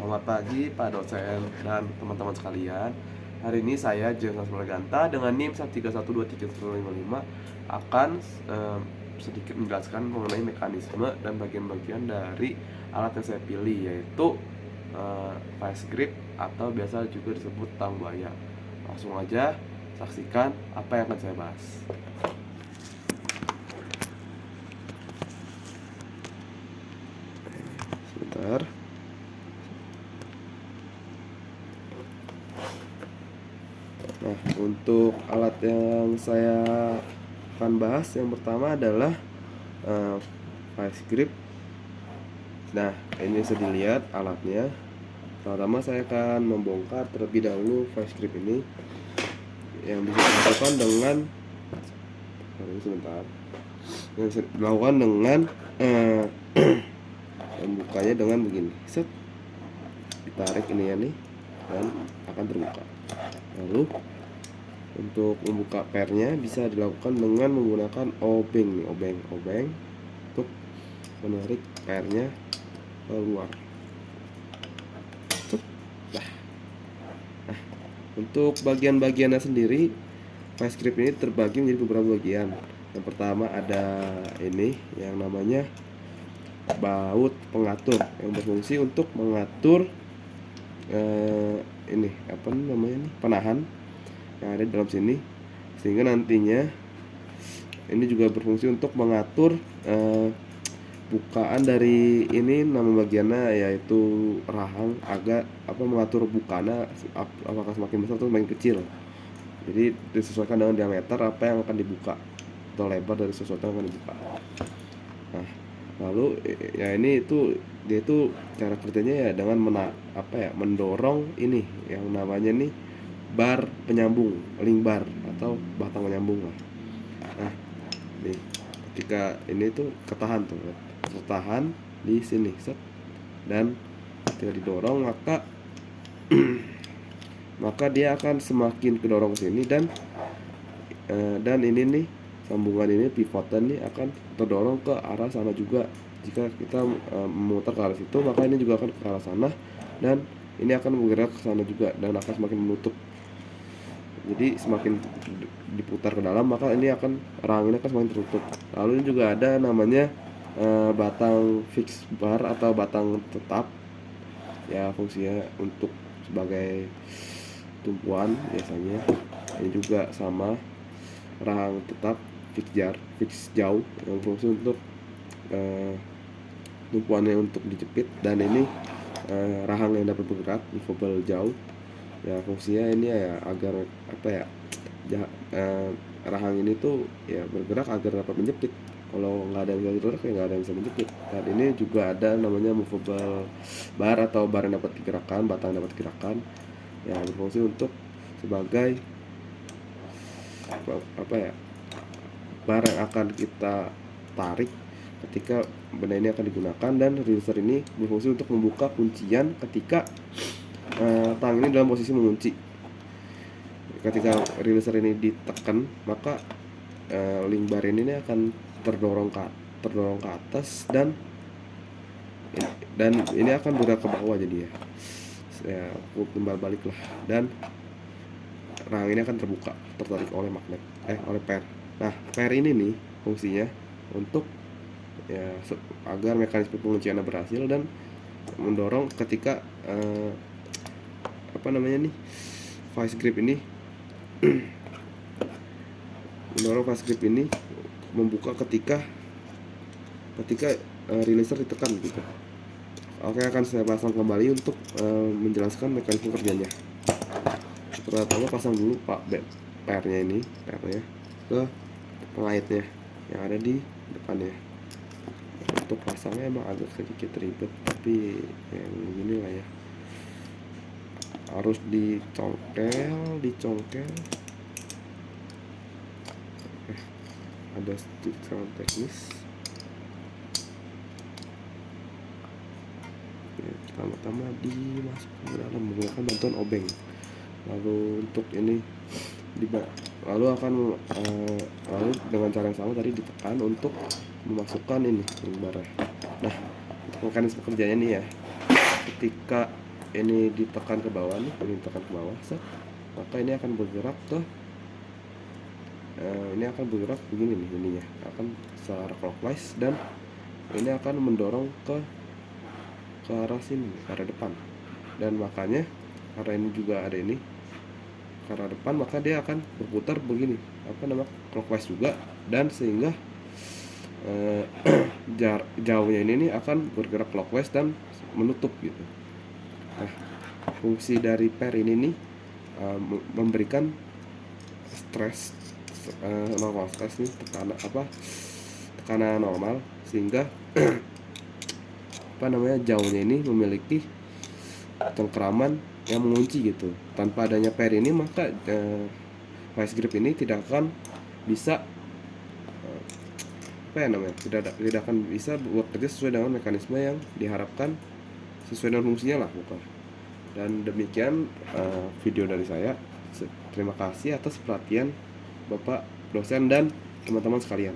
Selamat pagi Pak dosen dan teman-teman sekalian. Hari ini saya James Ganta dengan NIM 1312355 akan sedikit menjelaskan mengenai mekanisme dan bagian-bagian dari alat yang saya pilih, yaitu vice grip atau biasa juga disebut tang buaya. Langsung aja saksikan apa yang akan saya bahas. Sebentar. Nah, untuk alat yang saya akan bahas yang pertama adalah vice grip. Nah, ini bisa dilihat alatnya. Pertama saya akan membongkar terlebih dahulu vice grip ini yang bisa dilakukan dengan yang bisa dilakukan dengan membukanya dengan begini. Set, ditarik ini ya nih, dan akan terbuka. Lalu untuk membuka pernya bisa dilakukan dengan menggunakan obeng untuk menarik pernya keluar. Nah, untuk bagian-bagiannya sendiri, vice grip ini terbagi menjadi beberapa bagian. Yang pertama ada ini yang namanya baut pengatur yang berfungsi untuk mengatur ini apa namanya nih, penahan yang ada di dalam sini, sehingga nantinya ini juga berfungsi untuk mengatur bukaan dari ini. Nama bagiannya yaitu rahang, agak mengatur bukaannya apakah semakin besar atau semakin kecil. Jadi disesuaikan dengan diameter apa yang akan dibuka atau lebar dari sesuatu yang akan dibuka. Nah, lalu ya ini dia itu cara kerjanya ya dengan mendorong ini yang namanya nih bar penyambung, link bar atau batang penyambung lah. Nah, nih ketika ini tuh ketahan di sini set, dan ketika didorong maka dia akan semakin kedorong sini, dan ini nih sambungan ini pivotan nih akan terdorong ke arah sana juga. Jika kita memutar ke arah situ, maka ini juga akan ke arah sana, dan ini akan bergerak ke sana juga dan akan semakin menutup. Jadi semakin diputar ke dalam, maka ini rahang ini akan semakin tertutup. Lalu ini juga ada namanya batang fix bar atau batang tetap, ya fungsinya untuk sebagai tumpuan biasanya. Ini juga sama, rahang tetap fix jauh yang berfungsi untuk tumpuannya untuk dijepit, dan ini rahang yang dapat bergerak movable jauh, ya fungsinya ini ya agar rahang ini tuh ya bergerak agar dapat menjepit. Kalau nggak ada yang bisa bergerak ya nggak ada yang bisa menjepit. Dan ini juga ada namanya movable bar atau bar yang dapat digerakkan, batang dapat digerakkan, ya berfungsi untuk sebagai bar yang akan kita tarik ketika benda ini akan digunakan. Dan releaser ini berfungsi untuk membuka kuncian ketika tang ini dalam posisi mengunci. Ketika releaser ini ditekan, maka link bar ini akan terdorong ke atas, dan ini akan bergerak ke bawah, jadi ya timbal balik lah, dan rahang ini akan tertarik oleh oleh per. Nah, per ini nih fungsinya untuk ya agar mekanisme pengunciannya berhasil dan mendorong ketika vice grip ini mendorong vice grip ini membuka ketika releaser ditekan gitu. Oke, akan saya pasang kembali untuk menjelaskan mekanisme kerjanya. Pertama pasang dulu pernya ke pengaitnya yang ada di depannya. Untuk pasangnya emang agak sedikit ribet, tapi yang begini lah ya, harus dicongkel. Ada sedikit teknis. Pertama-tama dimasukkan ke dalam menggunakan bantuan obeng. Lalu untuk ini lalu dengan cara yang sama tadi ditekan untuk memasukkan ini barnya. Nah, untuk mekanisme kerjanya nih ya, ketika ini ditekan ke bawah nih, ini ditekan ke bawah, set, maka ini akan bergerak ke ini akan bergerak begini nih, ininya akan secara clockwise, dan ini akan mendorong ke arah sini, ke arah depan. Dan makanya karena ini juga ada ini ke arah depan, maka dia akan berputar begini, clockwise juga, dan sehingga jauhnya ini akan bergerak clockwise dan menutup gitu. Nah, fungsi dari pair ini nih memberikan stres normal stres nih, tekanan normal, sehingga jauhnya ini memiliki cengkeraman yang mengunci gitu. Tanpa adanya pair ini, maka vice grip ini tidak akan bisa tidak akan bisa bekerja sesuai dengan mekanisme yang diharapkan, sesuai dengan fungsinya lah bukan. Dan demikian video dari saya. Terima kasih atas perhatian Bapak dosen dan teman-teman sekalian.